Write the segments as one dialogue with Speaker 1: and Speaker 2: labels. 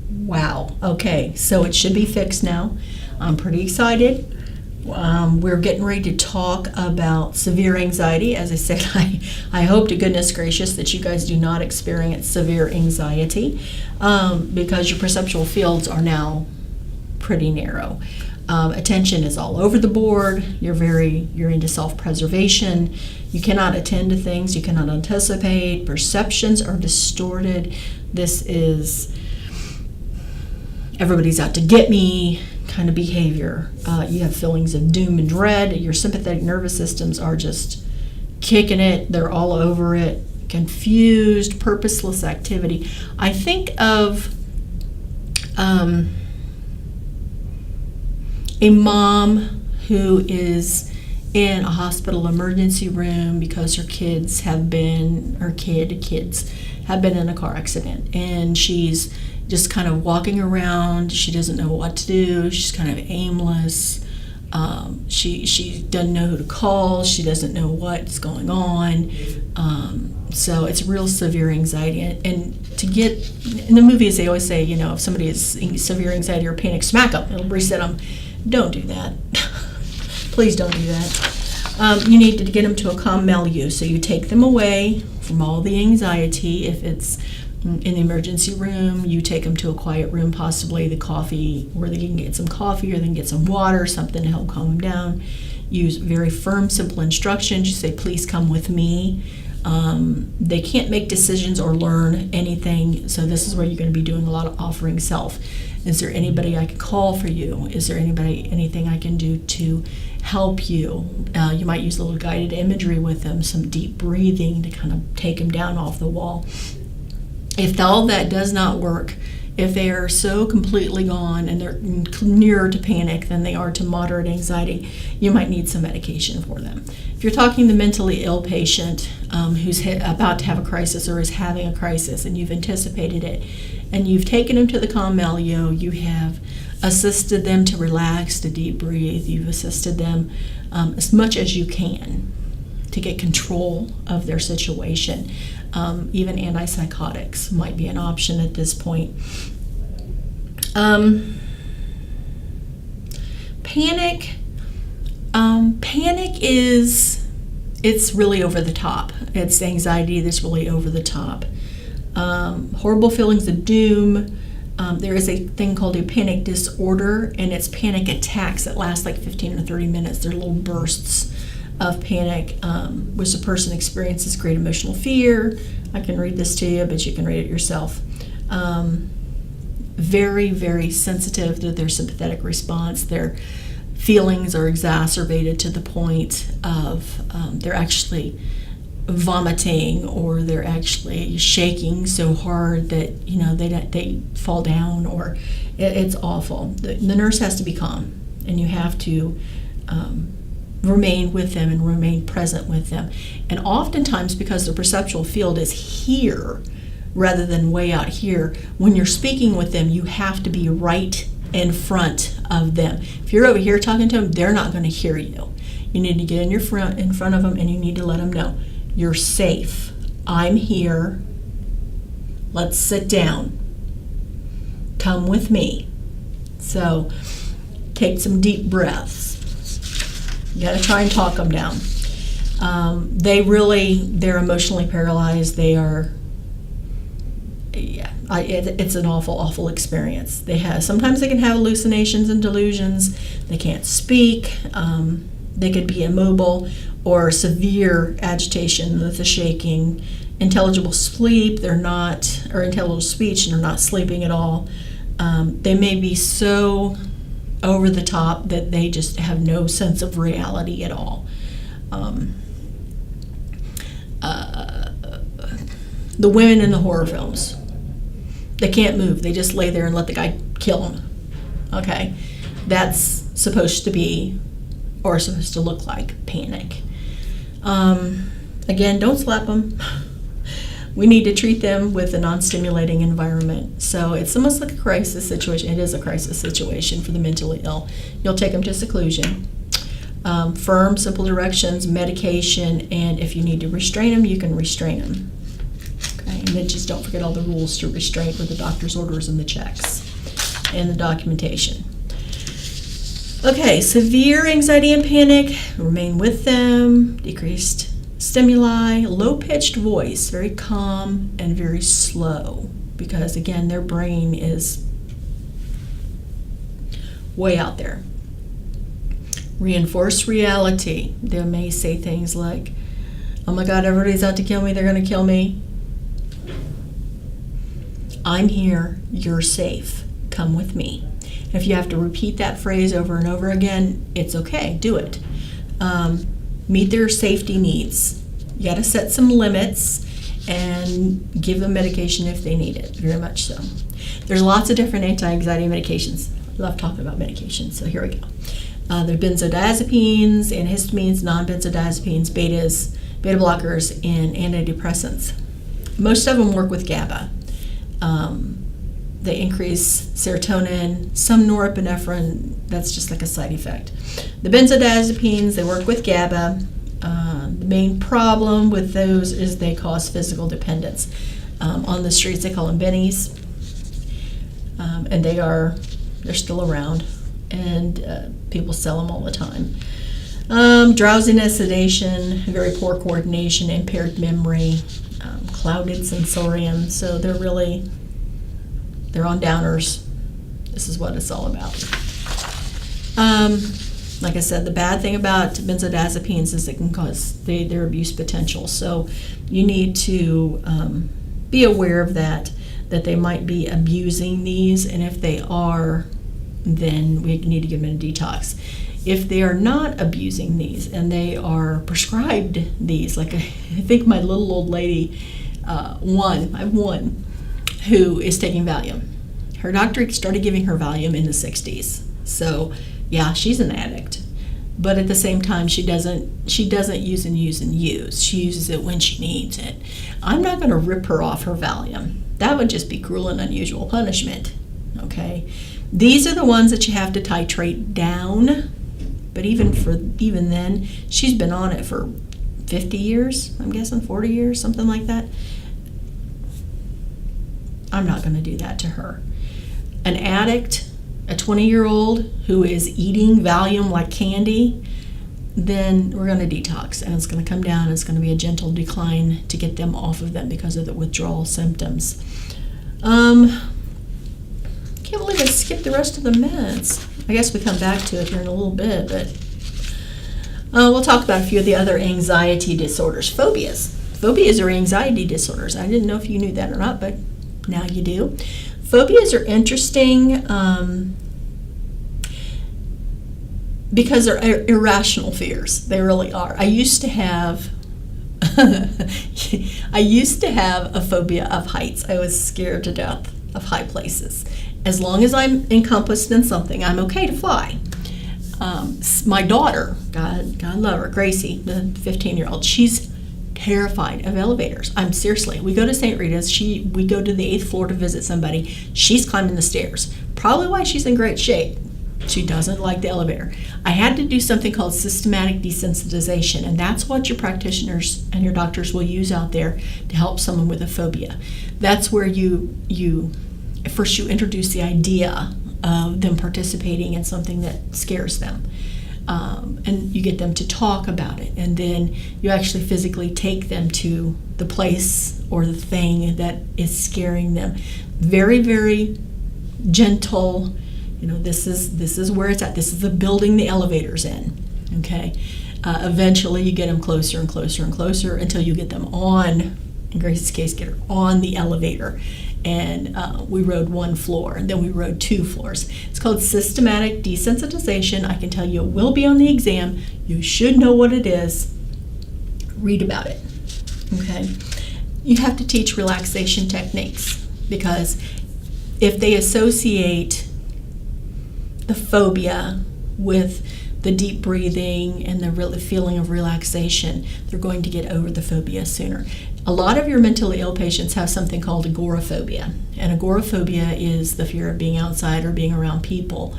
Speaker 1: Wow. Okay, so it should be fixed now. I'm pretty excited. We're getting ready to talk about severe anxiety. As I said, I hope to goodness gracious that you guys do not experience severe anxiety because your perceptual fields are now pretty narrow. Attention is all over the board. You're into self-preservation. You cannot attend to things. You cannot anticipate. Perceptions are distorted. This is everybody's out to get me kind of behavior. You have feelings of doom and dread. Your sympathetic nervous systems are just kicking it. They're all over it. Confused, purposeless activity. I think of a mom who is in a hospital emergency room because her kids have been in a car accident, and she's just kind of walking around. She doesn't know what to do. She's kind of aimless. She doesn't know who to call. She doesn't know what's going on. So it's real severe anxiety. And to get, in the movies they always say, if somebody has severe anxiety or panic, smack them. It'll reset them. Don't do that. Please don't do that. You need to get them to a calm milieu. So you take them away from all the anxiety. If it's in the emergency room, you take them to a quiet room, possibly the coffee, where they can get some coffee or they can get some water, something to help calm them down. Use very firm, simple instructions. You say, please come with me. They can't make decisions or learn anything, so this is where you're going to be doing a lot of offering self. Is there anybody I can call for you? Is there anything I can do to help you? You might use a little guided imagery with them, some deep breathing to kind of take them down off the wall. If all that does not work, if they are so completely gone and they're nearer to panic than they are to moderate anxiety, you might need some medication for them. If you're talking to the mentally ill patient who's about to have a crisis or is having a crisis and you've anticipated it and you've taken them to the calm milieu, you have assisted them to relax, to deep breathe, you've assisted them as much as you can to get control of their situation. Even antipsychotics might be an option at this point. Panic it's really over the top. It's anxiety that's really over the top. Horrible feelings of doom. There is a thing called a panic disorder, and it's panic attacks that last like 15 or 30 minutes. They're little bursts of panic, which the person experiences great emotional fear. I can read this to you, but you can read it yourself. Very, very sensitive to their sympathetic response. Their feelings are exacerbated to the point of they're actually vomiting, or they're actually shaking so hard that they fall down, or it's awful. The nurse has to be calm, and you have to remain with them and remain present with them. And oftentimes, because the perceptual field is here rather than way out here, when you're speaking with them, you have to be right in front of them. If you're over here talking to them, they're not going to hear you. You need to get in front of them, and you need to let them know you're safe. I'm here. Let's sit down. Come with me. So take some deep breaths. You got to try and talk them down. They're emotionally paralyzed. They are, it's an awful, awful experience. Sometimes they can have hallucinations and delusions. They can't speak. They could be immobile, or severe agitation with the shaking. Intelligible sleep, or intelligible speech, and they're not sleeping at all. They may be so over the top that they just have no sense of reality at all. The women in the horror films, they can't move. They just lay there and let the guy kill them. Okay? That's supposed to be, or supposed to look like, panic. Again, don't slap them. We need to treat them with a non-stimulating environment. So it's almost like a crisis situation. It is a crisis situation for the mentally ill. You'll take them to seclusion. Firm, simple directions, medication, and if you need to restrain them, you can restrain them. Okay, and then just don't forget all the rules to restraint with the doctor's orders and the checks and the documentation. Okay, severe anxiety and panic, remain with them, decreased stimuli, low-pitched voice, very calm and very slow, because again, their brain is way out there. Reinforced reality. They may say things like, oh my God, everybody's out to kill me, they're going to kill me. I'm here, you're safe, come with me. If you have to repeat that phrase over and over again, it's okay, do it. Meet their safety needs. You got to set some limits and give them medication if they need it, very much so. There's lots of different anti-anxiety medications. I love talking about medications, so here we go. There are benzodiazepines, antihistamines, non-benzodiazepines, beta blockers, and antidepressants. Most of them work with GABA. They increase serotonin, some norepinephrine, that's just like a side effect. The benzodiazepines, they work with GABA. The main problem with those is they cause physical dependence. On the streets, they call them bennies, and they're still around, and people sell them all the time. Drowsiness, sedation, very poor coordination, impaired memory, clouded sensorium, so they're on downers. This is what it's all about. Like I said, the bad thing about benzodiazepines is it can cause their abuse potential. So you need to be aware of that they might be abusing these, and if they are, then we need to give them a detox. If they are not abusing these and they are prescribed these, like I think my little old lady, I have one who is taking Valium. Her doctor started giving her Valium in the 60s. So yeah, she's an addict. But at the same time, she doesn't use and use and use. She uses it when she needs it. I'm not going to rip her off her Valium. That would just be cruel and unusual punishment. Okay? These are the ones that you have to titrate down. But even then, she's been on it for 50 years, I'm guessing 40 years, something like that. I'm not going to do that to her. An addict, a 20-year-old who is eating Valium like candy, then we're going to detox, and it's going to come down. It's going to be a gentle decline to get them off of them because of the withdrawal symptoms. Can't believe I skipped the rest of the meds. I guess we come back to it here in a little bit, but we'll talk about a few of the other anxiety disorders. Phobias. Phobias are anxiety disorders. I didn't know if you knew that or not, but now you do. Phobias are interesting because they're irrational fears. They really are. I used to have a phobia of heights. I was scared to death of high places. As long as I'm encompassed in something, I'm okay to fly. My daughter, God love her, Gracie, the 15-year-old, she's terrified of elevators. Seriously, we go to St. Rita's, we go to the 8th floor to visit somebody, she's climbing the stairs. Probably why she's in great shape. She doesn't like the elevator. I had to do something called systematic desensitization, and that's what your practitioners and your doctors will use out there to help someone with a phobia. That's where you first you introduce the idea of them participating in something that scares them. And you get them to talk about it, and then you actually physically take them to the place or the thing that is scaring them. Very, very gentle. This is where it's at. This is the building the elevator's in. Okay. Eventually, you get them closer and closer and closer until you get them on. In Grace's case, get her on the elevator. And we rode 1 floor, and then we rode 2 floors. It's called systematic desensitization. I can tell you it will be on the exam. You should know what it is. Read about it. Okay? You have to teach relaxation techniques, because if they associate the phobia with the deep breathing and the feeling of relaxation, they're going to get over the phobia sooner. A lot of your mentally ill patients have something called agoraphobia, and agoraphobia is the fear of being outside or being around people.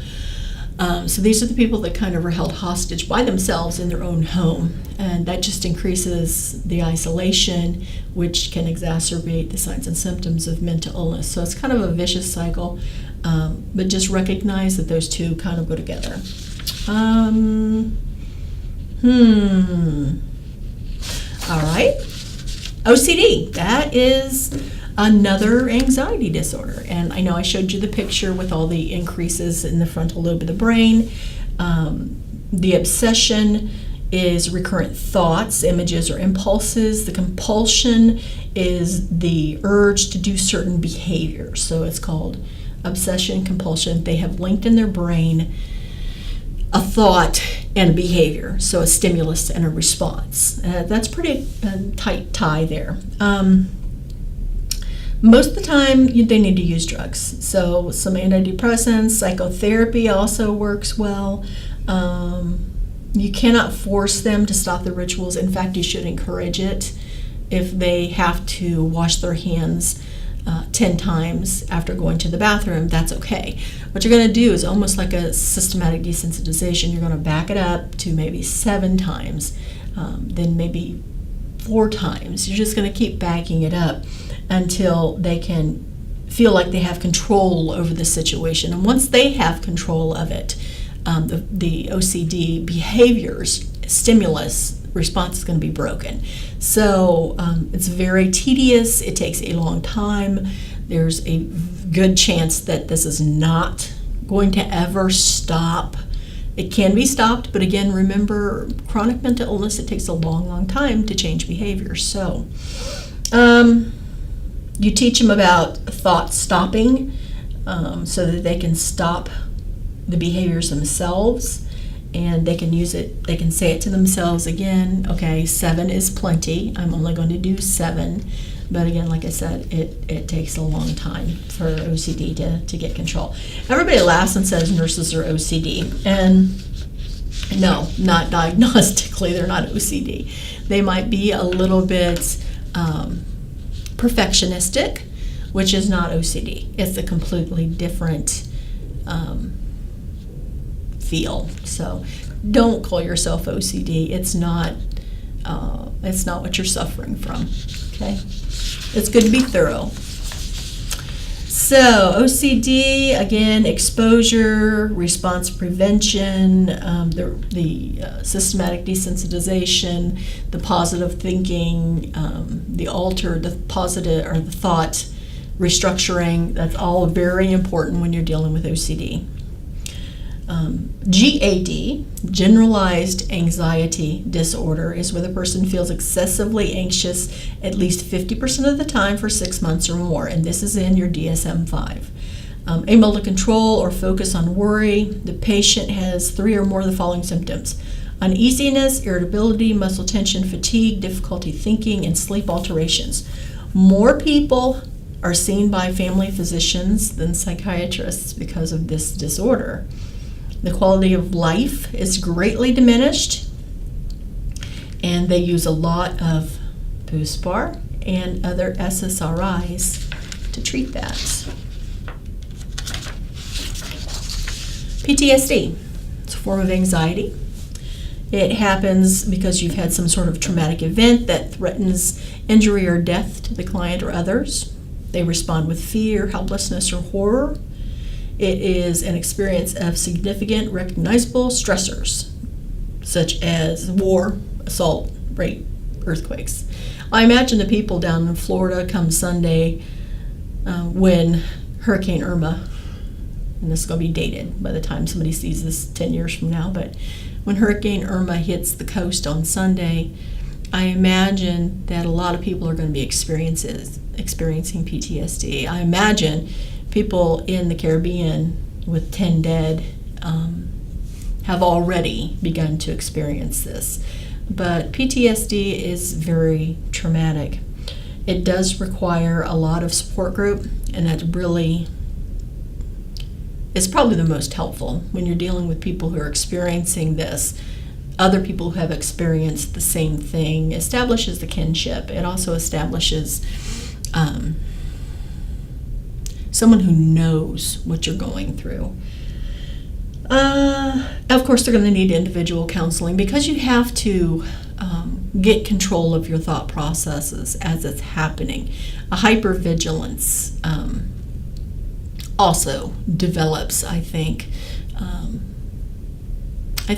Speaker 1: So these are the people that kind of are held hostage by themselves in their own home, and that just increases the isolation, which can exacerbate the signs and symptoms of mental illness. So it's kind of a vicious cycle, but just recognize that those two kind of go together. All right. OCD, that is another anxiety disorder. And I know I showed you the picture with all the increases in the frontal lobe of the brain. The obsession is recurrent thoughts, images, or impulses. The compulsion is the urge to do certain behaviors. So it's called obsession, compulsion. They have linked in their brain a thought and a behavior, so a stimulus and a response. That's pretty tight tie there. Most of the time, they need to use drugs. So some antidepressants, psychotherapy also works well. You cannot force them to stop the rituals. In fact, you should encourage it. If they have to wash their hands 10 times after going to the bathroom, that's okay. What you're going to do is almost like a systematic desensitization. You're going to back it up to maybe 7 times, then maybe 4 times. You're just going to keep backing it up until they can feel like they have control over the situation. And once they have control of it, the OCD behaviors, stimulus response is going to be broken. So it's very tedious. It takes a long time. There's a good chance that this is not going to ever stop. It can be stopped, but again, remember, chronic mental illness, it takes a long, long time to change behavior. So you teach them about thought stopping so that they can stop the behaviors themselves, and they can use it, they can say it to themselves again, okay, 7 is plenty, I'm only going to do 7. But again, like I said, it takes a long time for OCD to get control. Everybody laughs and says nurses are OCD, and no, not diagnostically, they're not OCD. They might be a little bit perfectionistic, which is not OCD. It's a completely different feel. So don't call yourself OCD. It's not what you're suffering from. Okay, it's good to be thorough. So OCD, again, exposure, response prevention, the systematic desensitization, the positive thinking, the positive or the thought restructuring. That's all very important when you're dealing with OCD. GAD, generalized anxiety disorder, is where the person feels excessively anxious at least 50% of the time for 6 months or more, and this is in your DSM-5. Able to control or focus on worry, the patient has 3 or more of the following symptoms: uneasiness, irritability, muscle tension, fatigue, difficulty thinking, and sleep alterations. More people are seen by family physicians than psychiatrists because of this disorder. The quality of life is greatly diminished, and they use a lot of Buspar and other SSRIs to treat that. PTSD, it's a form of anxiety. It happens because you've had some sort of traumatic event that threatens injury or death to the client or others. They respond with fear, helplessness, or horror. It is an experience of significant recognizable stressors, such as war, assault, rape, earthquakes. I imagine the people down in Florida come Sunday when Hurricane Irma, and this is going to be dated by the time somebody sees this 10 years from now, but when Hurricane Irma hits the coast on Sunday, I imagine that a lot of people are going to be experiencing PTSD. I imagine people in the Caribbean with 10 dead have already begun to experience this. But PTSD is very traumatic. It does require a lot of support group, and that really is probably the most helpful when you're dealing with people who are experiencing this. Other people who have experienced the same thing establishes the kinship. It also establishes someone who knows what you're going through. Of course, they're going to need individual counseling because you have to get control of your thought processes as it's happening. A hypervigilance also develops, I think. I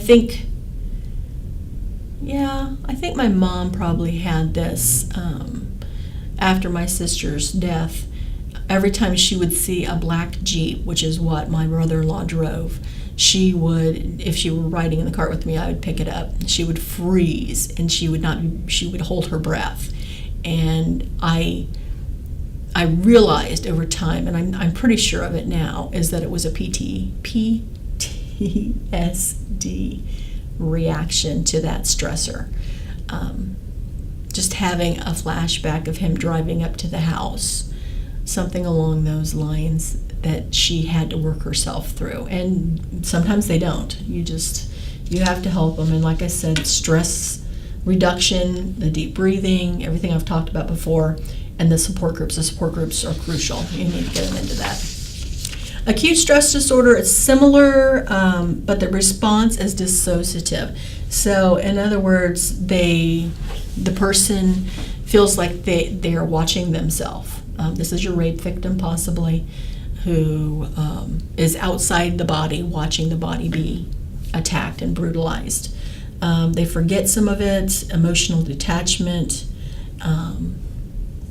Speaker 1: think my mom probably had this after my sister's death. Every time she would see a black Jeep, which is what my brother-in-law drove, she would, if she were riding in the cart with me, I would pick it up. She would freeze, and she would hold her breath. And I realized over time, and I'm pretty sure of it now, is that it was a PTSD reaction to that stressor. Just having a flashback of him driving up to the house, something along those lines that she had to work herself through. And sometimes they don't. You have to help them. And like I said, stress reduction, the deep breathing, everything I've talked about before, and the support groups. The support groups are crucial. You need to get them into that. Acute stress disorder is similar, but the response is dissociative. So in other words, the person feels like they are watching themselves. This is your rape victim possibly, who is outside the body, watching the body be attacked and brutalized. They forget some of it, emotional detachment.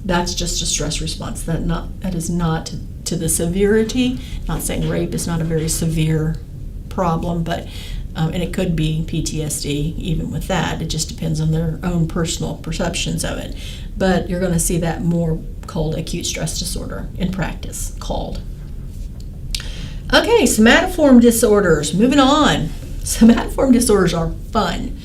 Speaker 1: That's just a stress response. That is not to the severity. Not saying rape is not a very severe problem, but and it could be PTSD even with that. It just depends on their own personal perceptions of it. But you're going to see that more called acute stress disorder in practice, called. Okay, somatoform disorders. Moving on. Somatoform disorders are fun.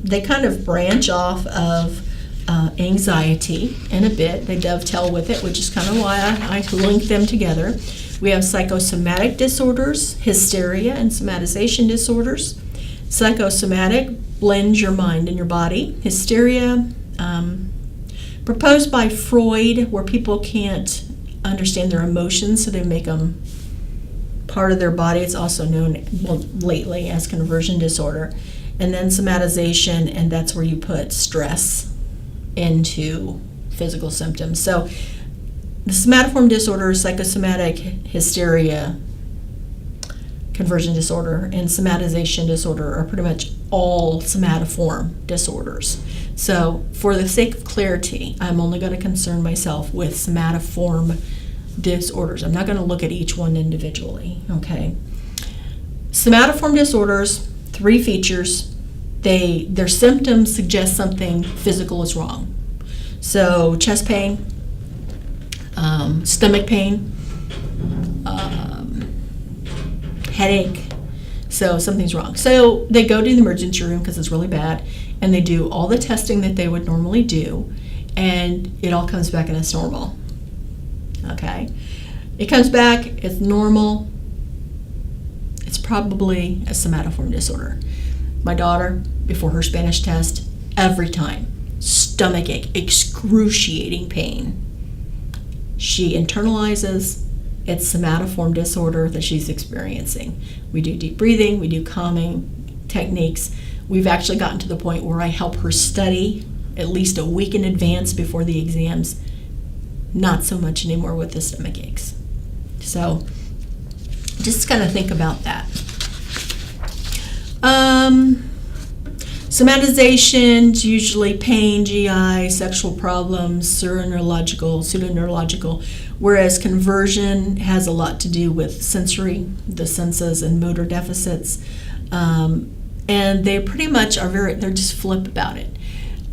Speaker 1: They kind of branch off of anxiety in a bit. They dovetail with it, which is kind of why I link them together. We have psychosomatic disorders, hysteria, and somatization disorders. Psychosomatic blends your mind and your body. Hysteria, proposed by Freud, where people can't understand their emotions, so they make them part of their body. It's also known, lately as conversion disorder. And then somatization, and that's where you put stress into physical symptoms. So the somatoform disorders, psychosomatic, hysteria, conversion disorder, and somatization disorder are pretty much all somatoform disorders. So for the sake of clarity, I'm only going to concern myself with somatoform disorders. I'm not going to look at each one individually, okay? Somatoform disorders, 3 features. Their symptoms suggest something physical is wrong. So chest pain, stomach pain, headache, so something's wrong. So they go to the emergency room because it's really bad, and they do all the testing that they would normally do, and it all comes back and it's normal. Okay? It comes back, it's normal, it's probably a somatoform disorder. My daughter, before her Spanish test, every time, stomach ache, excruciating pain. She internalizes it's somatoform disorder that she's experiencing. We do deep breathing, we do calming techniques. We've actually gotten to the point where I help her study at least a week in advance before the exams. Not so much anymore with the stomach aches. So just kind of think about that. Somatization's usually pain, GI, sexual problems, pseudoneurological, whereas conversion has a lot to do with sensory, the senses, and motor deficits. And they pretty much they're just flip about it.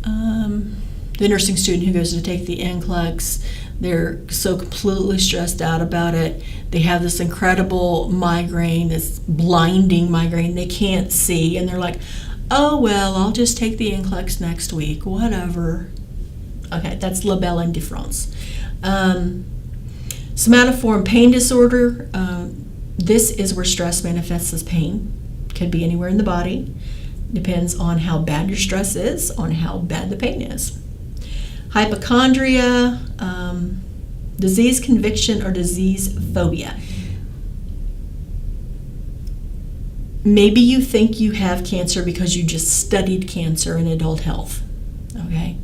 Speaker 1: The nursing student who goes to take the NCLEX, they're so completely stressed out about it. They have this incredible migraine, this blinding migraine they can't see, and they're like, oh, well, I'll just take the NCLEX next week, whatever. Okay, that's la belle indifférence. Somatoform pain disorder, this is where stress manifests as pain. Could be anywhere in the body. Depends on how bad your stress is, on how bad the pain is. Hypochondria, disease conviction or disease phobia. Maybe you think you have cancer because you just studied cancer in adult health, okay?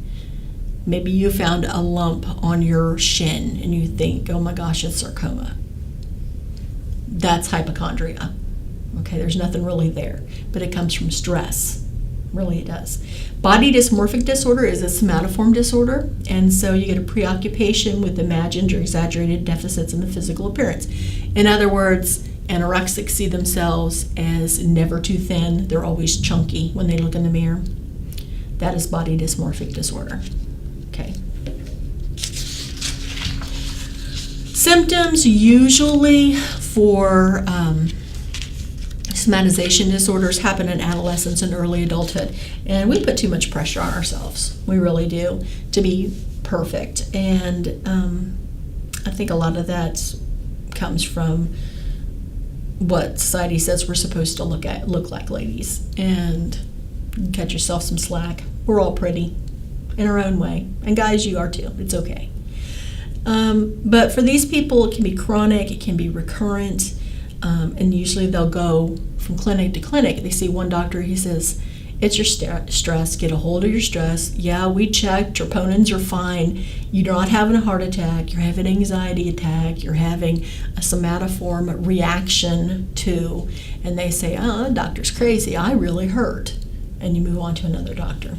Speaker 1: Maybe you found a lump on your shin and you think, oh my gosh, it's sarcoma. That's hypochondria, okay? There's nothing really there, but it comes from stress. Really, it does. Body dysmorphic disorder is a somatoform disorder, and so you get a preoccupation with imagined or exaggerated deficits in the physical appearance. In other words, anorexics see themselves as never too thin. They're always chunky when they look in the mirror. That is body dysmorphic disorder. Okay. Symptoms usually for somatization disorders happen in adolescence and early adulthood, and we put too much pressure on ourselves. We really do, to be perfect. And I think a lot of that comes from what society says we're supposed to look like, ladies. And cut yourself some slack. We're all pretty in our own way, and guys, you are too. It's okay. But for these people, it can be chronic, it can be recurrent, and usually they'll go from clinic to clinic. They see one doctor, he says, it's your stress, get a hold of your stress. Yeah, we checked, troponins are fine. You're not having a heart attack, you're having an anxiety attack, you're having a somatoform reaction to, and they say, oh, the doctor's crazy, I really hurt. And you move on to another doctor.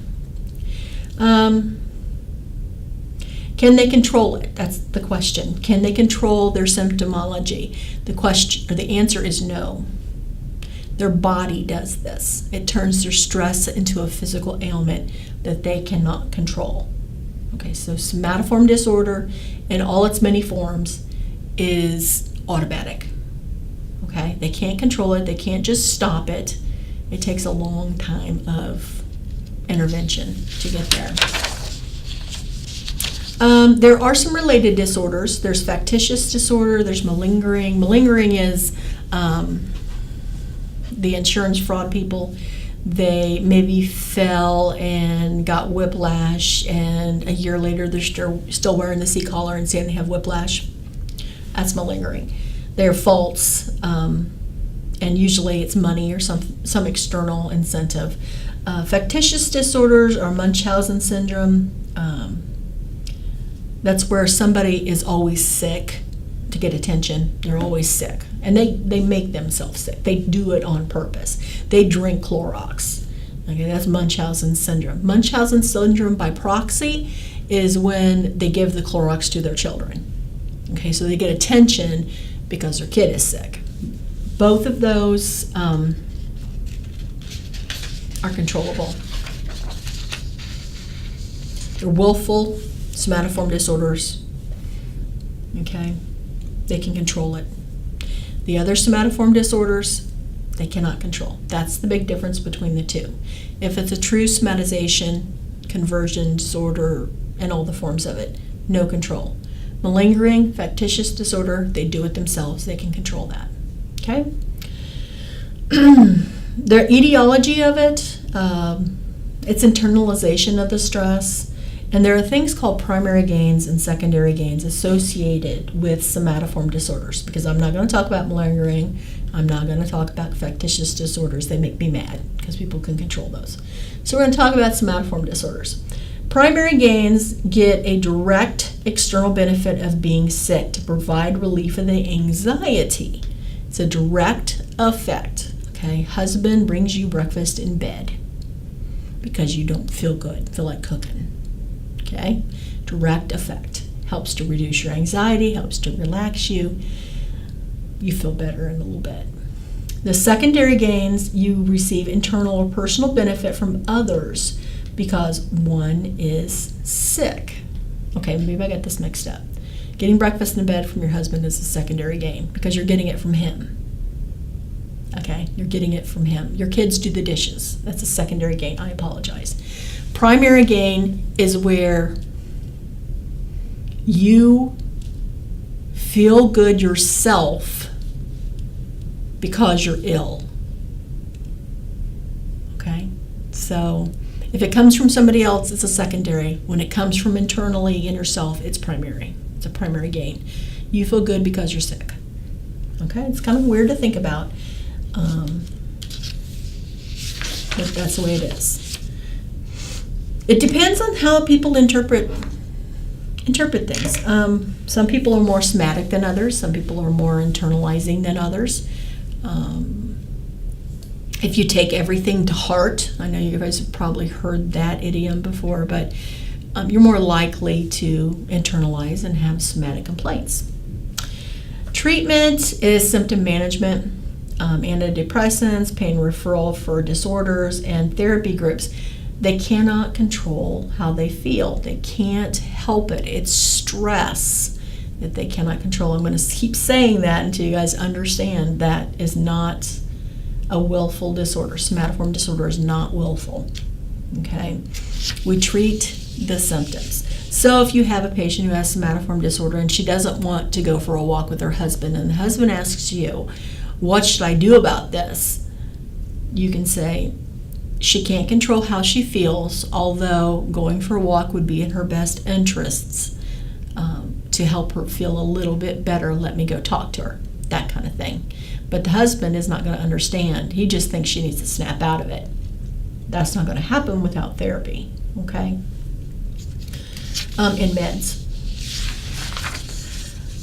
Speaker 1: Can they control it? That's the question. Can they control their symptomology? The answer is no. Their body does this. It turns their stress into a physical ailment that they cannot control. Okay, so somatoform disorder in all its many forms is automatic. Okay, they can't control it. They can't just stop it. It takes a long time of intervention to get there. There are some related disorders. There's factitious disorder, there's malingering. Malingering is the insurance fraud people. They maybe fell and got whiplash, and a year later they're still wearing the C-collar and saying they have whiplash. That's malingering. They're false, and usually it's money or some external incentive. Factitious disorders are Munchausen syndrome. That's where somebody is always sick to get attention. They're always sick. And they make themselves sick. They do it on purpose. They drink Clorox. Okay, that's Munchausen syndrome. Munchausen syndrome by proxy is when they give the Clorox to their children. Okay, so they get attention because their kid is sick. Both of those are controllable. They're willful somatoform disorders. Okay, they can control it. The other somatoform disorders, they cannot control. That's the big difference between the two. If it's a true somatization, conversion disorder, and all the forms of it, no control. Malingering, factitious disorder, they do it themselves. They can control that. Okay? The etiology of it, it's internalization of the stress. And there are things called primary gains and secondary gains associated with somatoform disorders, because I'm not going to talk about malingering. I'm not going to talk about factitious disorders. They make me mad because people can control those. So we're going to talk about somatoform disorders. Primary gains get a direct external benefit of being sick to provide relief of the anxiety. It's a direct effect. Okay, husband brings you breakfast in bed because you don't feel good, feel like cooking. Okay, direct effect. Helps to reduce your anxiety, helps to relax you. You feel better in a little bit. The secondary gains, you receive internal or personal benefit from others because one is sick. Okay, maybe I got this mixed up. Getting breakfast in bed from your husband is a secondary gain because you're getting it from him. Okay, you're getting it from him. Your kids do the dishes. That's a secondary gain. I apologize. Primary gain is where you feel good yourself because you're ill. Okay? So if it comes from somebody else, it's a secondary. When it comes from internally in yourself, it's primary. It's a primary gain. You feel good because you're sick. Okay? It's kind of weird to think about. but that's the way it is. It depends on how people interpret things. Some people are more somatic than others. Some people are more internalizing than others. If you take everything to heart, I know you guys have probably heard that idiom before, but you're more likely to internalize and have somatic complaints. Treatment is symptom management, antidepressants, pain referral for disorders, and therapy groups. They cannot control how they feel. They can't help it. It's stress that they cannot control. I'm going to keep saying that until you guys understand that is not a willful disorder. Somatoform disorder is not willful. Okay? We treat the symptoms. So if you have a patient who has somatoform disorder and she doesn't want to go for a walk with her husband, and the husband asks you, what should I do about this? You can say, she can't control how she feels, although going for a walk would be in her best interests to help her feel a little bit better. Let me go talk to her, that kind of thing. But the husband is not going to understand. He just thinks she needs to snap out of it. That's not going to happen without therapy, okay? In meds.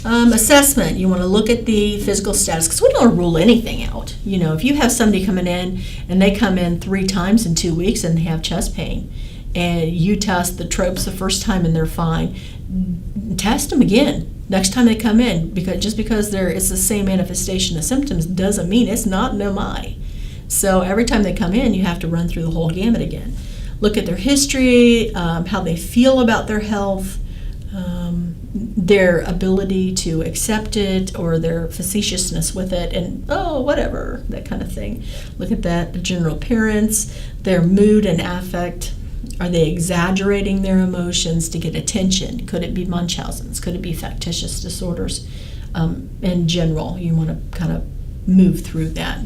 Speaker 1: Assessment, you want to look at the physical status, because we don't rule anything out. You know, if you have somebody coming in and they come in 3 times in 2 weeks and they have chest pain, and you test the tropes the first time and they're fine, test them again next time they come in, because just because it's the same manifestation of symptoms doesn't mean it's not an MI. So every time they come in, you have to run through the whole gamut again. Look at their history, how they feel about their health, their ability to accept it, or their facetiousness with it, and whatever, that kind of thing. Look at that, the general appearance, their mood and affect. Are they exaggerating their emotions to get attention? Could it be Munchausen's? Could it be factitious disorders? In general, you want to kind of move through that.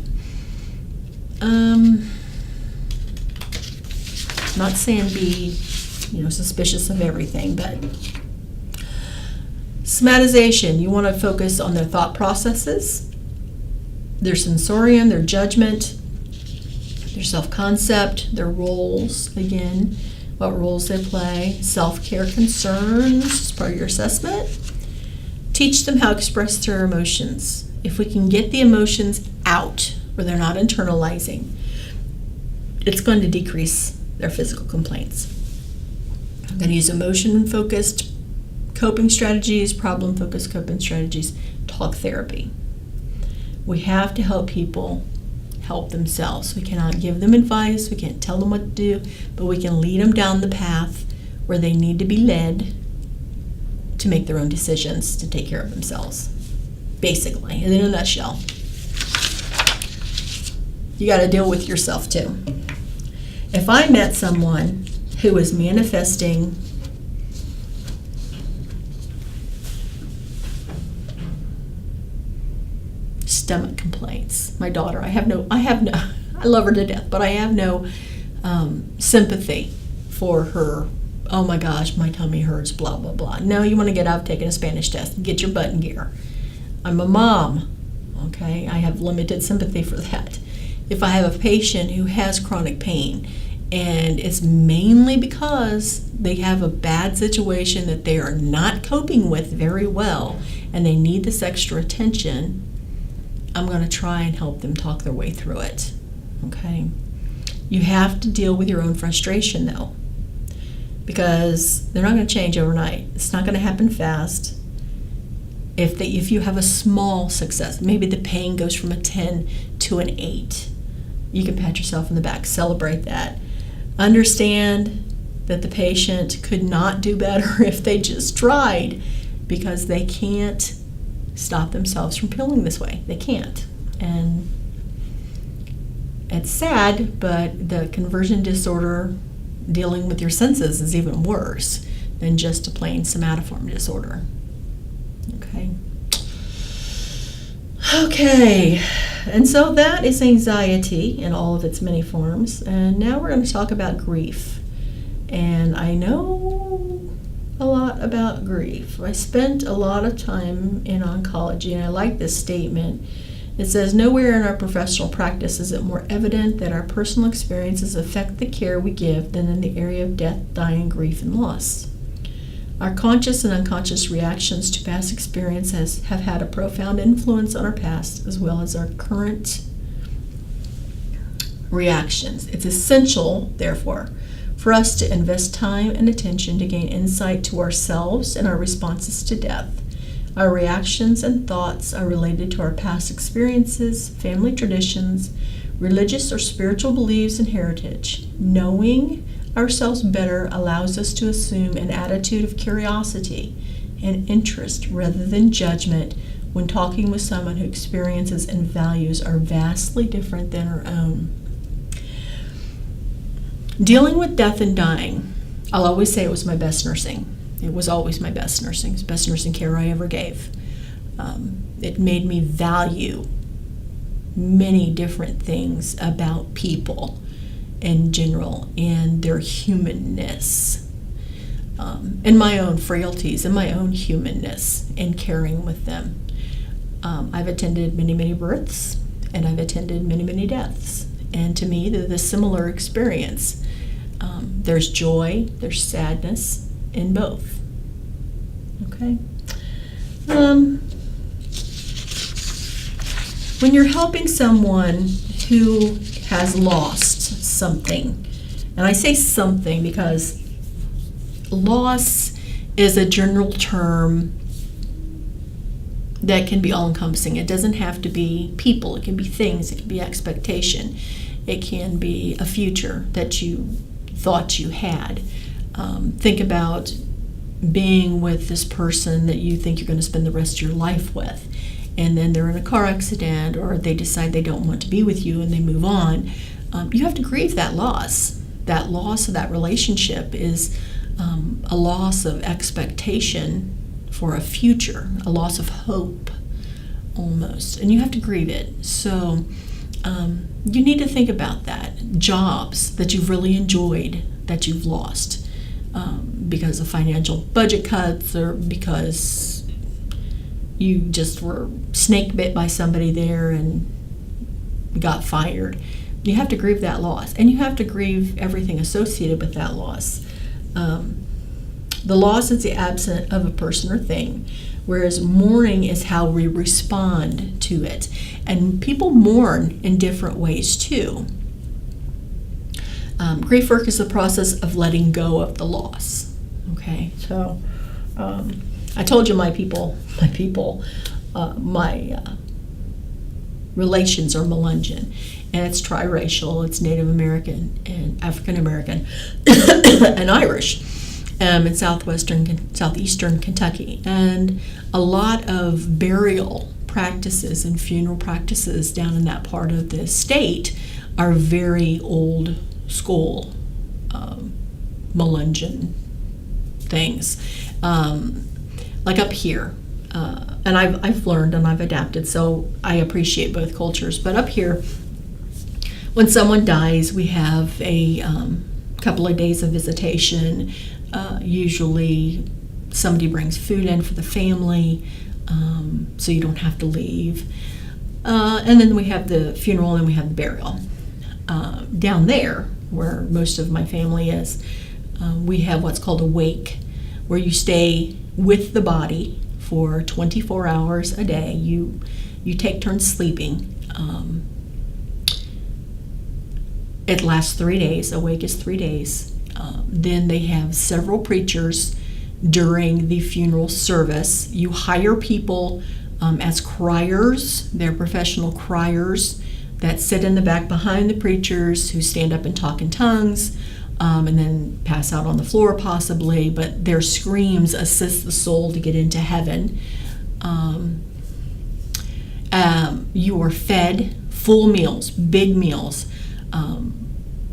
Speaker 1: Not saying be, suspicious of everything, but somatization, you want to focus on their thought processes, their sensorium, their judgment, their self-concept, their roles, again, what roles they play, self-care concerns as part of your assessment. Teach them how to express their emotions. If we can get the emotions out, where they're not internalizing, it's going to decrease their physical complaints. I'm going to use emotion-focused coping strategies, problem-focused coping strategies, talk therapy. We have to help people help themselves. We cannot give them advice, we can't tell them what to do, but we can lead them down the path where they need to be led to make their own decisions to take care of themselves, basically, in a nutshell. You got to deal with yourself too. If I met someone who was manifesting stomach complaints, my daughter, I love her to death, but I have no sympathy for her. Oh my gosh, my tummy hurts, blah, blah, blah. No, you want to get out, taking a Spanish test, and get your butt in gear. I'm a mom, okay? I have limited sympathy for that. If I have a patient who has chronic pain, and it's mainly because they have a bad situation that they are not coping with very well, and they need this extra attention, I'm going to try and help them talk their way through it, okay? You have to deal with your own frustration, though, because they're not going to change overnight. It's not going to happen fast. If you have a small success, maybe the pain goes from a 10 to an 8, you can pat yourself in the back, celebrate that. Understand that the patient could not do better if they just tried, because they can't stop themselves from feeling this way. They can't. And it's sad, but the conversion disorder dealing with your senses is even worse than just a plain somatoform disorder. Okay, and so that is anxiety in all of its many forms. And now we're going to talk about grief. And I know a lot about grief. I spent a lot of time in oncology, and I like this statement It says, nowhere in our professional practice is it more evident that our personal experiences affect the care we give than in the area of death, dying, grief, and loss. Our conscious and unconscious reactions to past experiences have had a profound influence on our past as well as our current reactions. It's essential, therefore, for us to invest time and attention to gain insight to ourselves and our responses to death. Our reactions and thoughts are related to our past experiences, family traditions, religious or spiritual beliefs, and heritage. Knowing ourselves better allows us to assume an attitude of curiosity and interest rather than judgment when talking with someone whose experiences and values are vastly different than our own. Dealing with death and dying, I'll always say it was my best nursing. It was always my best nursing. It's the best nursing care I ever gave. It made me value many different things about people in general and their humanness, and my own frailties and my own humanness in caring with them. I've attended many, many births, and I've attended many, many deaths. And to me, they're the similar experience. There's joy, there's sadness in both. Okay? When you're helping someone who has lost something, and I say something because loss is a general term that can be all-encompassing. It doesn't have to be people. It can be things. It can be expectation. It can be a future that you thought you had. Think about being with this person that you think you're going to spend the rest of your life with, and then they're in a car accident, or they decide they don't want to be with you and they move on. You have to grieve that loss. That loss of that relationship is a loss of expectation for a future, a loss of hope almost, and you have to grieve it. So you need to think about that. Jobs that you've really enjoyed that you've lost because of financial budget cuts, or because you just were snake bit by somebody there and got fired. You have to grieve that loss, and you have to grieve everything associated with that loss. The loss is the absence of a person or thing, whereas mourning is how we respond to it. And people mourn in different ways too. Grief work is the process of letting go of the loss. Okay, so I told you my relations are Melungeon, and it's triracial. It's Native American and African American and Irish. In southeastern Kentucky, and a lot of burial practices and funeral practices down in that part of the state are very old school Melungeon things, like up here. And I've learned and I've adapted, so I appreciate both cultures. But up here, when someone dies, we have a couple of days of visitation. Usually somebody brings food in for the family, so you don't have to leave. And then we have the funeral and we have the burial. Down there, where most of my family is, we have what's called a wake, where you stay with the body for 24 hours a day. You take turns sleeping. It lasts 3 days. A wake is 3 days. Then they have several preachers during the funeral service. You hire people as criers. They're professional criers that sit in the back behind the preachers, who stand up and talk in tongues, and then pass out on the floor possibly, but their screams assist the soul to get into heaven. You are fed full meals, big meals,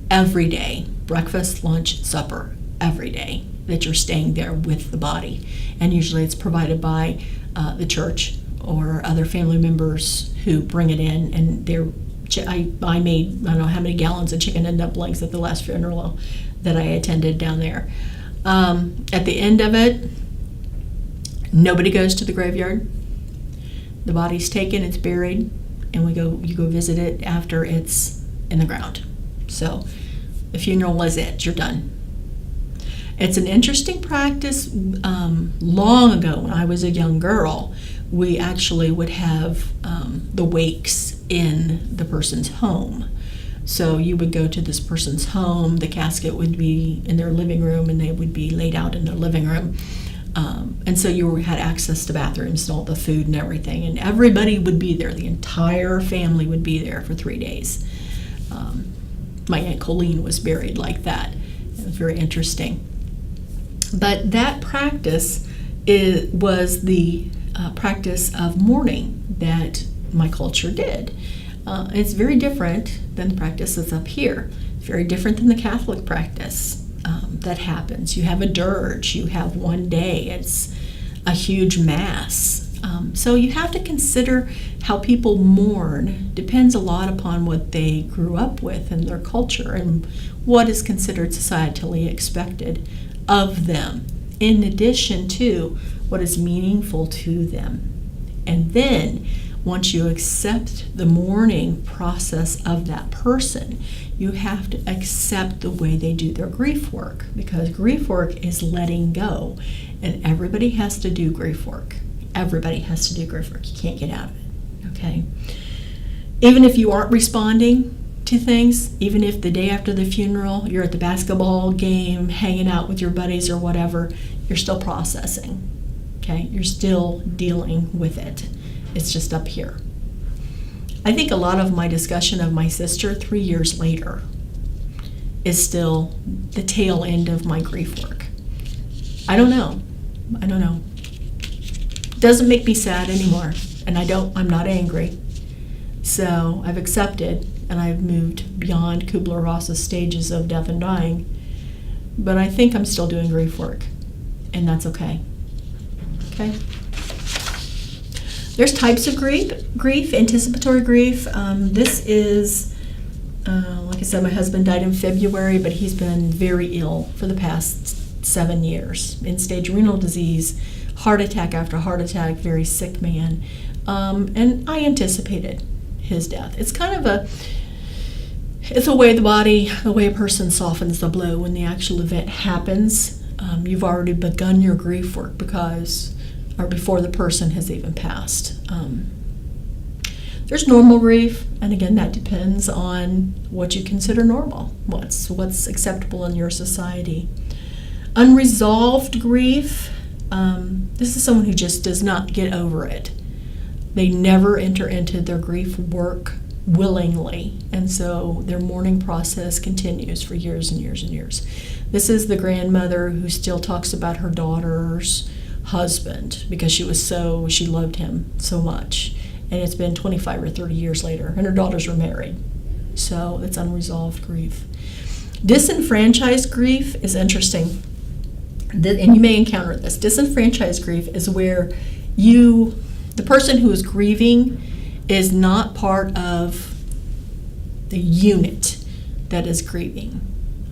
Speaker 1: every day. Breakfast, lunch, supper, every day that you're staying there with the body. And usually it's provided by the church or other family members who bring it in. And I made, I don't know how many gallons of chicken and dumplings at the last funeral that I attended down there. At the end of it, nobody goes to the graveyard. The body's taken, it's buried, and you go visit it after it's in the ground. So the funeral is it, you're done. It's an interesting practice. Long ago, when I was a young girl, we actually would have the wakes in the person's home. So you would go to this person's home, the casket would be in their living room, and they would be laid out in their living room. And so you had access to bathrooms and all the food and everything, and everybody would be there. The entire family would be there for 3 days. My Aunt Colleen was buried like that. It was very interesting. But that practice was the practice of mourning that my culture did. It's very different than the practice that's up here. It's very different than the Catholic practice that happens. You have a dirge, you have one day, it's a huge mass. So you have to consider how people mourn. Depends a lot upon what they grew up with and their culture and what is considered societally expected of them, in addition to what is meaningful to them. And then once you accept the mourning process of that person, you have to accept the way they do their grief work, because grief work is letting go, and everybody has to do grief work. Everybody has to do grief work. You can't get out of it, okay? Even if you aren't responding to things, even if the day after the funeral you're at the basketball game hanging out with your buddies or whatever, you're still processing, okay? You're still dealing with it. It's just up here. I think a lot of my discussion of my sister 3 years later is still the tail end of my grief work. I don't know. It doesn't make me sad anymore, and I'm not angry. So I've accepted, and I've moved beyond Kubler-Ross's stages of death and dying. But I think I'm still doing grief work, and that's okay. Okay? There's types of grief, anticipatory grief. This is, like I said, my husband died in February, but he's been very ill for the past 7 years. End-stage renal disease, heart attack after heart attack, very sick man. And I anticipated his death. It's kind of it's a way the way a person softens the blow when the actual event happens. You've already begun your grief work before the person has even passed. There's normal grief, and again, that depends on what you consider normal, what's acceptable in your society. Unresolved grief, this is someone who just does not get over it. They never enter into their grief work willingly, and so their mourning process continues for years and years and years. This is the grandmother who still talks about her daughter's husband because she loved him so much, and it's been 25 or 30 years later, and her daughters were married. So it's unresolved grief. Disenfranchised grief is interesting, and you may encounter this. Disenfranchised grief is where the person who is grieving is not part of the unit that is grieving,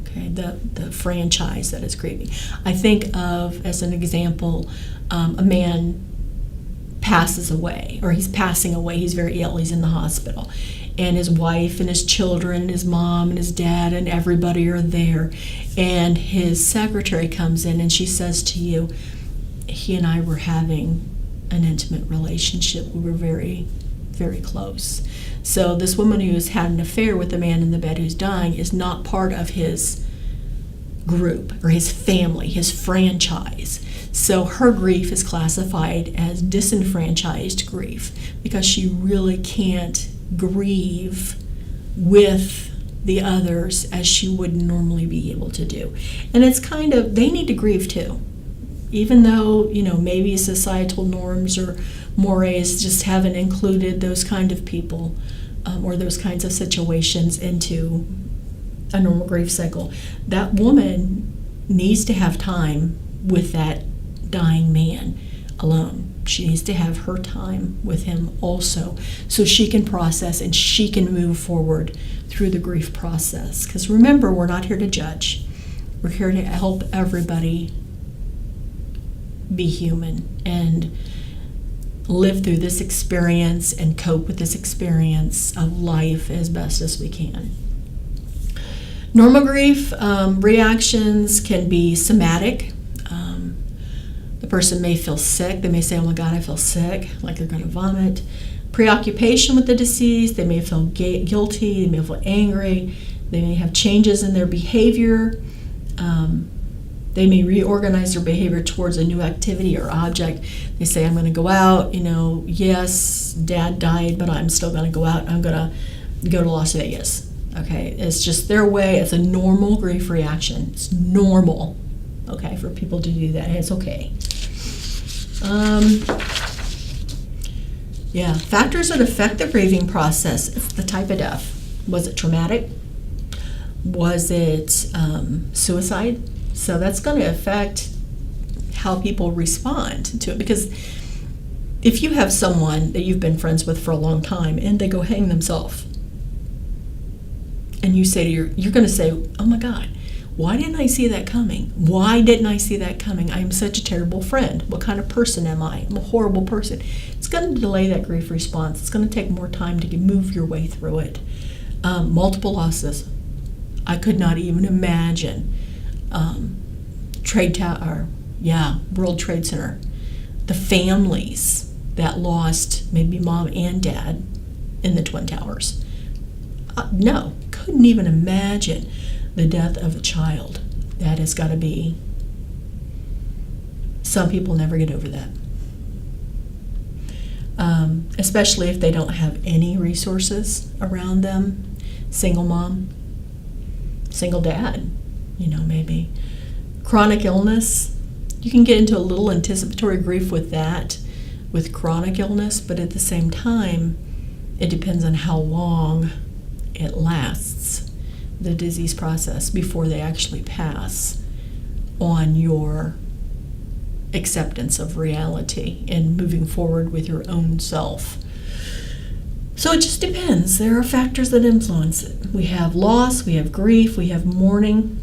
Speaker 1: okay, the franchise that is grieving. I think of, as an example, a man passes away, or he's passing away, he's very ill, he's in the hospital, and his wife and his children and his mom and his dad and everybody are there, and his secretary comes in and she says to you, he and I were having an intimate relationship, we were very, very close. So this woman who's had an affair with the man in the bed who's dying is not part of his group or his family, his franchise. So her grief is classified as disenfranchised grief because she really can't grieve with the others as she would normally be able to do. And it's kind of, they need to grieve too. Even though, maybe societal norms or mores just haven't included those kind of people or those kinds of situations into a normal grief cycle, that woman needs to have time with that dying man alone. She needs to have her time with him also, so she can process and she can move forward through the grief process. Because remember, we're not here to judge. We're here to help everybody be human. And live through this experience and cope with this experience of life as best as we can. Normal grief reactions can be somatic. The person may feel sick. They may say, oh my God, I feel sick, like they're going to vomit. Preoccupation with the deceased. They may feel guilty. They may feel angry. They may have changes in their behavior. They may reorganize their behavior towards a new activity or object. They say, I'm going to go out. Yes, Dad died, but I'm still going to go out. I'm going to go to Las Vegas. Okay, it's just their way. It's a normal grief reaction. It's normal, okay, for people to do that. It's okay. Factors that affect the grieving process. It's the type of death. Was it traumatic? Was it suicide? So that's going to affect how people respond to it. Because if you have someone that you've been friends with for a long time and they go hang themselves, and you say to you're going to say, oh my God, why didn't I see that coming? Why didn't I see that coming? I'm such a terrible friend. What kind of person am I? I'm a horrible person. It's going to delay that grief response. It's going to take more time to move your way through it. Multiple losses. I could not even imagine. World Trade Center. The families that lost maybe mom and dad in the Twin Towers. No, couldn't even imagine the death of a child. That has got to be, some people never get over that. Especially if they don't have any resources around them. Single mom, single dad, maybe. Chronic illness, you can get into a little anticipatory grief with that, with chronic illness, but at the same time, it depends on how long it lasts, the disease process, before they actually pass on your acceptance of reality and moving forward with your own self. So it just depends. There are factors that influence it. We have loss, we have grief, we have mourning.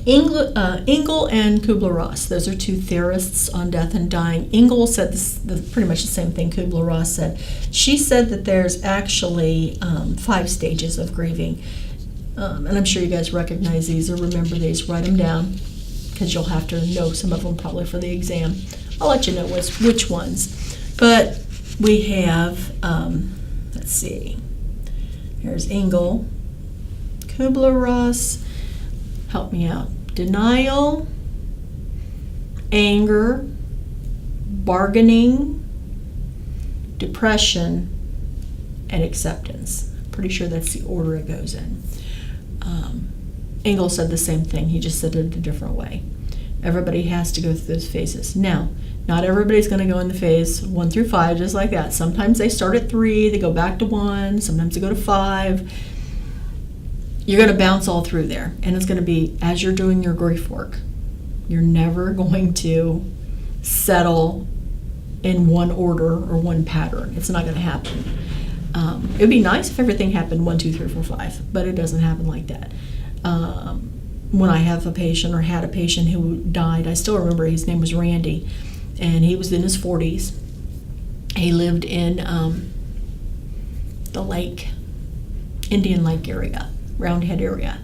Speaker 1: Engel and Kubler-Ross, those are two theorists on death and dying. Engel said pretty much the same thing Kubler-Ross said. She said that there's actually 5 stages of grieving. And I'm sure you guys recognize these or remember these. Write them down, because you'll have to know some of them probably for the exam. I'll let you know which ones. But we have, let's see, here's Engel, Kubler-Ross, help me out. Denial, anger, bargaining, depression, and acceptance. Pretty sure that's the order it goes in. Engel said the same thing. He just said it a different way. Everybody has to go through those phases. Now, not everybody's going to go in the phase 1 through 5 just like that. Sometimes they start at 3, they go back to 1, sometimes they go to 5. You're going to bounce all through there. And it's going to be, as you're doing your grief work, you're never going to settle in one order or one pattern. It's not going to happen. It would be nice if everything happened 1, 2, 3, 4, 5, but it doesn't happen like that. When I have a patient or had a patient who died, I still remember his name was Randy, and he was in his 40s. He lived in the lake, Indian Lake area, Roundhead area.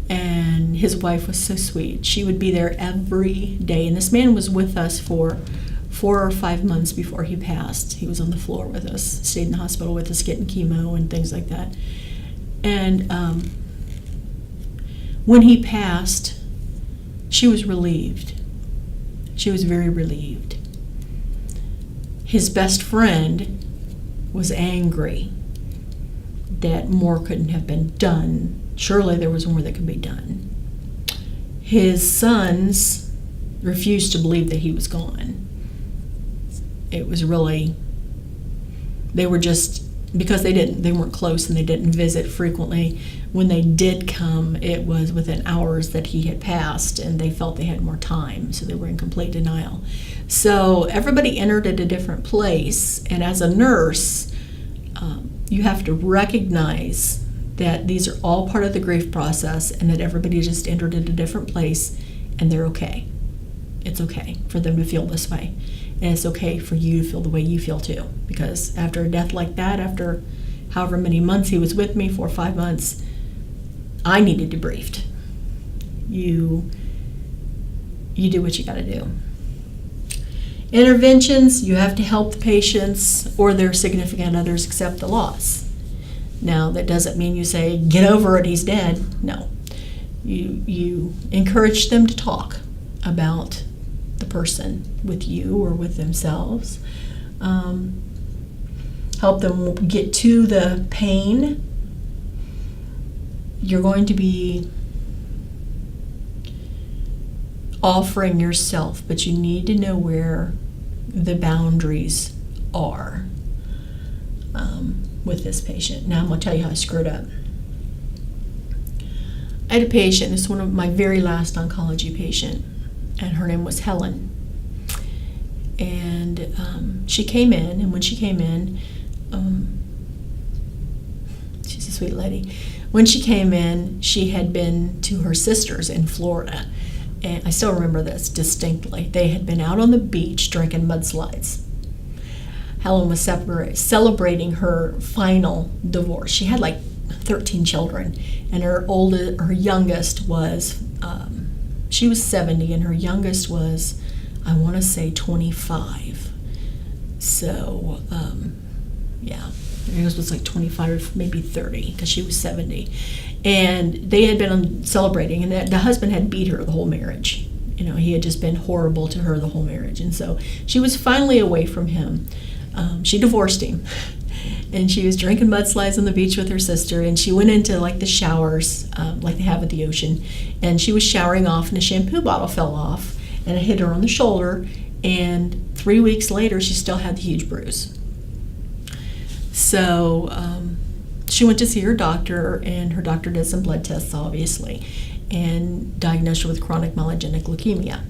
Speaker 1: And his wife was so sweet. She would be there every day. And this man was with us for 4 or 5 months before he passed. He was on the floor with us, stayed in the hospital with us, getting chemo and things like that. And when he passed, she was relieved. She was very relieved. His best friend was angry that more couldn't have been done. Surely there was more that could be done. His sons refused to believe that he was gone. It was really, they were just, because they weren't close and they didn't visit frequently. When they did come, it was within hours that he had passed, and they felt they had more time, so they were in complete denial. So everybody entered at a different place, and as a nurse, you have to recognize that these are all part of the grief process and that everybody just entered at a different place, and they're okay. It's okay for them to feel this way. And it's okay for you to feel the way you feel too. Because after a death like that, after however many months he was with me, 4 or 5 months, I needed debriefed. You do what you got to do. Interventions, you have to help the patients or their significant others accept the loss. Now, that doesn't mean you say, get over it, he's dead. No. You encourage them to talk about the person with you or with themselves. Help them get to the pain. You're going to be offering yourself, but you need to know where the boundaries are with this patient. Now I'm going to tell you how I screwed up. I had a patient, this is one of my very last oncology patient, and her name was Helen. And she came in, and when she came in, she's a sweet lady. When she came in, she had been to her sister's in Florida. And I still remember this distinctly. They had been out on the beach drinking mudslides. Helen was celebrating her final divorce. She had like 13 children, and her youngest was, she was 70, and her youngest was, I want to say 25. So, yeah, her youngest was like 25, maybe 30, because she was 70. And they had been celebrating, and the husband had beat her the whole marriage. You know, he had just been horrible to her the whole marriage. And so she was finally away from him. She divorced him. And she was drinking mudslides on the beach with her sister, and she went into like the showers, like they have at the ocean, and she was showering off, and a shampoo bottle fell off, and it hit her on the shoulder, and 3 weeks later, she still had the huge bruise. So she went to see her doctor, and her doctor did some blood tests, obviously, and diagnosed her with chronic myelogenic leukemia.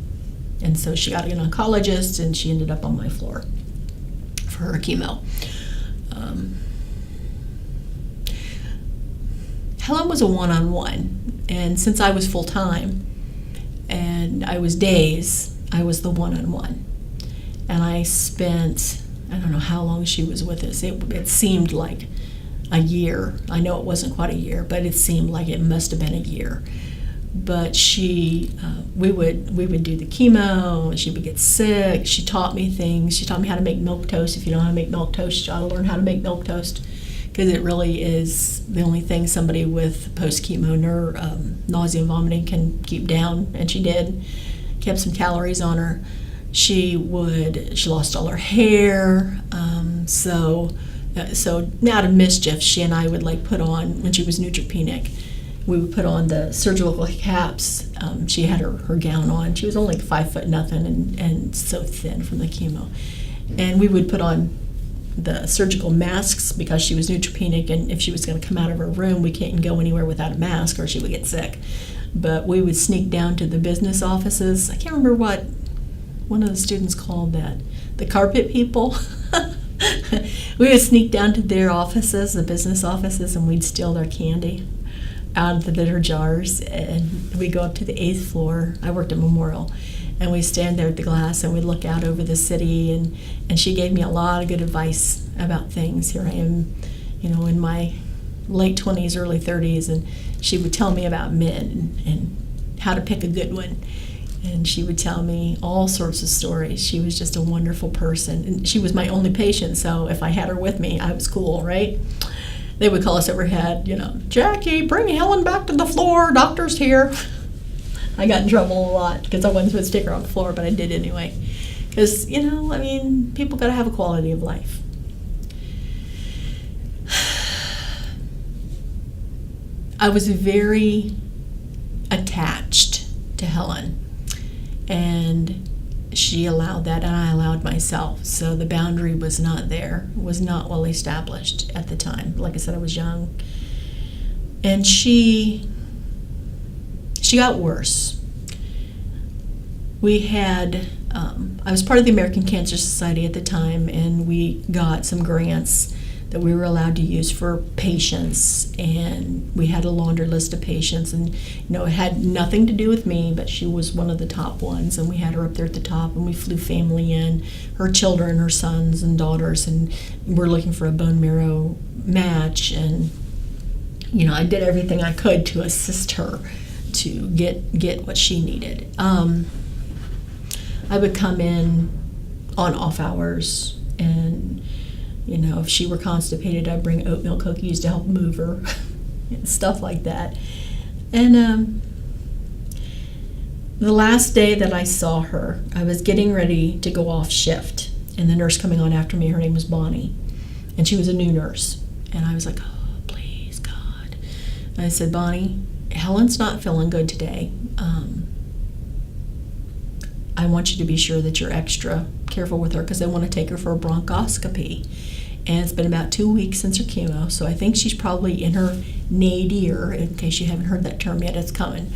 Speaker 1: And so she got an oncologist, and she ended up on my floor for her chemo. Helen was a one-on-one, and since I was full-time and I was days, I was the one-on-one. And I spent, I don't know how long she was with us. It seemed like a year. I know it wasn't quite a year, but it seemed like it must have been a year. But we would do the chemo, and she would get sick. She taught me things. She taught me how to make milk toast. If you don't know how to make milk toast, you ought to learn how to make milk toast, because it really is the only thing somebody with post-chemo nausea and vomiting can keep down, and she did. Kept some calories on her. She lost all her hair, so out of mischief, she and I would like put on, when she was neutropenic, we would put on the surgical caps. She had her gown on. She was only 5 foot nothing and so thin from the chemo. And we would put on the surgical masks because she was neutropenic, and if she was going to come out of her room, we can't go anywhere without a mask or she would get sick. But we would sneak down to the business offices. I can't remember what one of the students called that, the carpet people. We would sneak down to their offices, the business offices, and we'd steal their candy out of the bitter jars, and we go up to the 8th floor. I worked at Memorial, and we stand there at the glass, and we look out over the city, and she gave me a lot of good advice about things. Here I am, in my late 20s, early 30s, and she would tell me about men and how to pick a good one. And she would tell me all sorts of stories. She was just a wonderful person. And she was my only patient, so if I had her with me, I was cool, right? They would call us overhead, Jackie, bring Helen back to the floor, doctor's here. I got in trouble a lot because I wasn't supposed to take her on the floor, but I did anyway. Because, people got to have a quality of life. I was very attached to Helen, and she allowed that, and I allowed myself. So the boundary was not there, was not well established at the time. Like I said, I was young. And she got worse. We had, I was part of the American Cancer Society at the time, and we got some grants that we were allowed to use for patients, and we had a laundry list of patients, and it had nothing to do with me, but she was one of the top ones, and we had her up there at the top, and we flew family in, her children, her sons and daughters, and we're looking for a bone marrow match, and I did everything I could to assist her to get what she needed. I would come in on off hours, and if she were constipated, I'd bring oatmeal cookies to help move her, stuff like that. And the last day that I saw her, I was getting ready to go off shift, and the nurse coming on after me, her name was Bonnie, and she was a new nurse. And I was like, oh, please, God. And I said, Bonnie, Helen's not feeling good today. I want you to be sure that you're extra careful with her, because I want to take her for a bronchoscopy. And it's been about 2 weeks since her chemo, so I think she's probably in her nadir. In case you haven't heard that term yet, it's coming.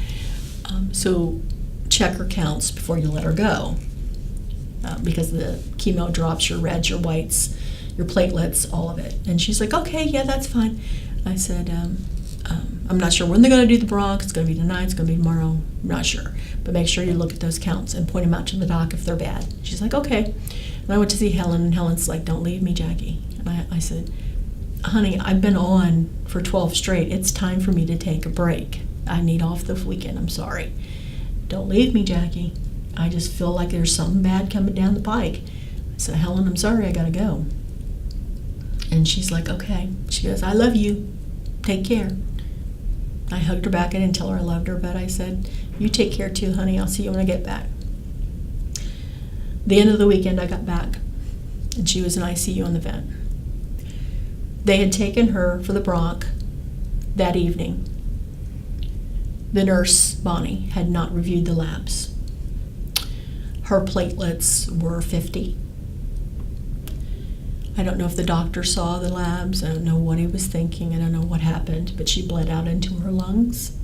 Speaker 1: So check her counts before you let her go, because the chemo drops your reds, your whites, your platelets, all of it. And she's like, okay, yeah, that's fine. I said, I'm not sure when they're going to do the bronch. It's going to be tonight, it's going to be tomorrow, I'm not sure. But make sure you look at those counts and point them out to the doc if they're bad. She's like, okay. And I went to see Helen, and Helen's like, don't leave me, Jackie. And I said, honey, I've been on for 12 straight. It's time for me to take a break. I need off the weekend, I'm sorry. Don't leave me, Jackie. I just feel like there's something bad coming down the pike. I said, Helen, I'm sorry, I gotta go. And she's like, okay. She goes, I love you. Take care. I hugged her back. I didn't tell her I loved her, but I said, you take care too, honey. I'll see you when I get back. The end of the weekend, I got back, and she was in ICU on the vent. They had taken her for the bronch that evening. The nurse, Bonnie, had not reviewed the labs. Her platelets were 50. I don't know if the doctor saw the labs. I don't know what he was thinking. I don't know what happened, but she bled out into her lungs.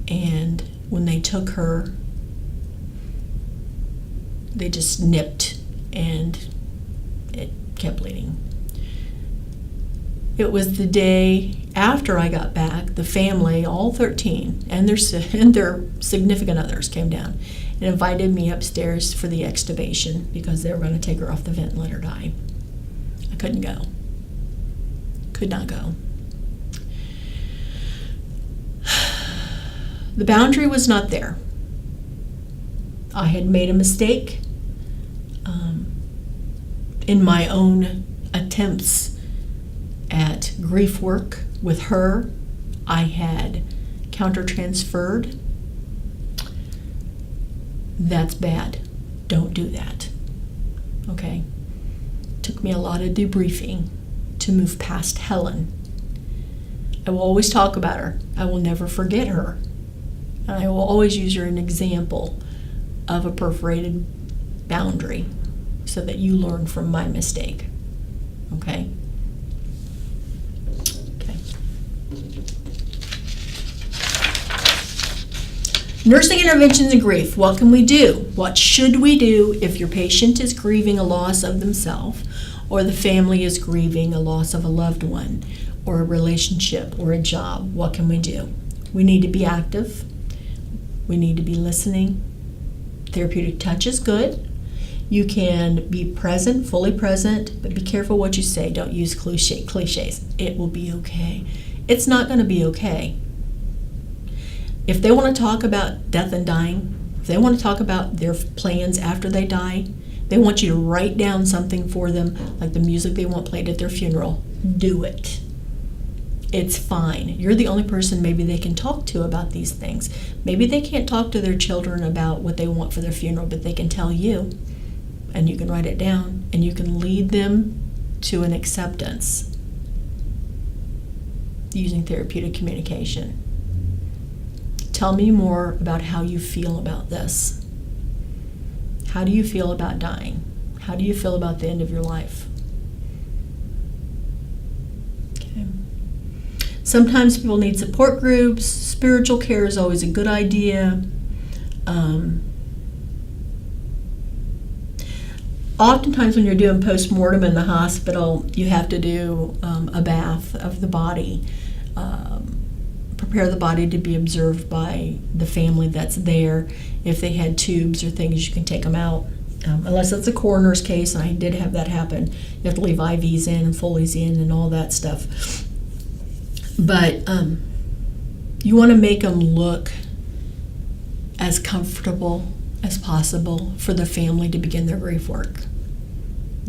Speaker 1: And when they took her, they just nipped, and it kept bleeding. It was the day after I got back, the family, all 13, and their significant others came down and invited me upstairs for the extubation, because they were going to take her off the vent and let her die. I couldn't go. Could not go. The boundary was not there. I had made a mistake in my own attempts at grief work with her. I had counter-transferred. That's bad. Don't do that. Okay? Took me a lot of debriefing to move past Helen. I will always talk about her. I will never forget her. And I will always use her as an example of a perforated boundary, so that you learn from my mistake. Okay? Okay. Nursing interventions in grief. What can we do? What should we do if your patient is grieving a loss of themselves, or the family is grieving a loss of a loved one, or a relationship, or a job? What can we do? We need to be active. We need to be listening. Therapeutic touch is good. You can be present, fully present, but be careful what you say. Don't use cliches. It will be okay. It's not going to be okay. If they want to talk about death and dying, if they want to talk about their plans after they die, they want you to write down something for them, like the music they want played at their funeral. Do it. It's fine. You're the only person maybe they can talk to about these things. Maybe they can't talk to their children about what they want for their funeral, but they can tell you, and you can write it down, and you can lead them to an acceptance using therapeutic communication. Tell me more about how you feel about this. How do you feel about dying? How do you feel about the end of your life? Sometimes people need support groups. Spiritual care is always a good Oftentimes when you're doing post-mortem in the hospital, you have to do a bath of the body, prepare the body to be observed by the family that's there. If they had tubes or things, you can take them out. Unless it's a coroner's case, and I did have that happen. You have to leave IVs in and Foley's in and all that stuff. But you want to make them look as comfortable as possible for the family to begin their grief work.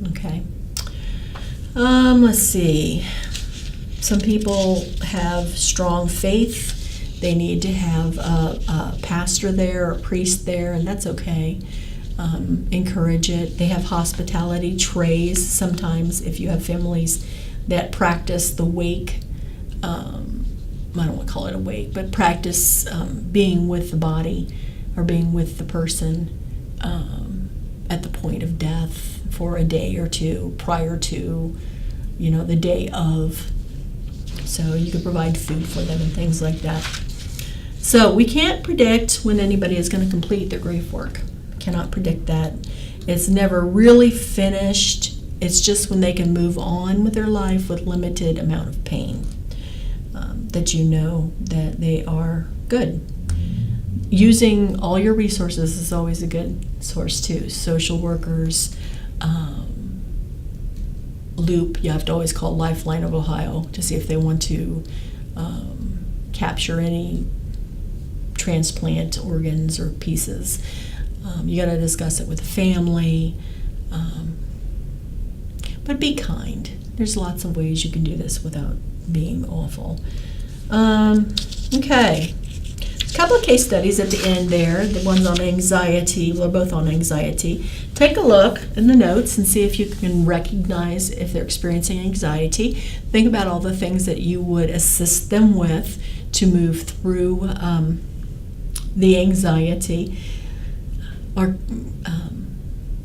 Speaker 1: Okay. Let's see. Some people have strong faith. They need to have a pastor there or a priest there, and that's okay. Encourage it. They have hospitality trays. Sometimes if you have families that practice the wake, I don't want to call it a wake, but practice being with the body or being with the person at the point of death for a day or two prior to, the day of. So you could provide food for them and things like that. So we can't predict when anybody is going to complete their grief work. Cannot predict that. It's never really finished. It's just when they can move on with their life with limited amount of pain that you know that they are good. Using all your resources is always a good source too. Social workers, Loop, you have to always call Lifeline of Ohio to see if they want to capture any transplant organs or pieces. You got to discuss it with the family, but be kind. There's lots of ways you can do this without being awful. Okay. A couple of case studies at the end there. The ones on anxiety, well, both on anxiety. Take a look in the notes and see if you can recognize if they're experiencing anxiety. Think about all the things that you would assist them with to move through the anxiety. Or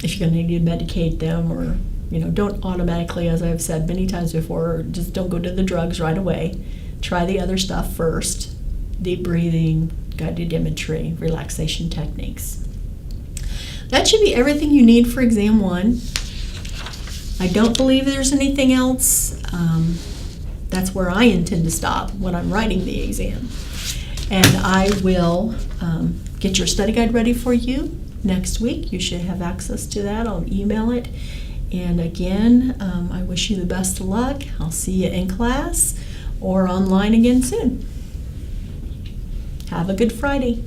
Speaker 1: if you're going to need to medicate them, or don't automatically, as I've said many times before, just don't go to the drugs right away. Try the other stuff first. Deep breathing, guided imagery, relaxation techniques. That should be everything you need for exam 1. I don't believe there's anything else. That's where I intend to stop when I'm writing the exam. And I will get your study guide ready for you next week. You should have access to that. I'll email it. And again, I wish you the best of luck. I'll see you in class or online again soon. Have a good Friday.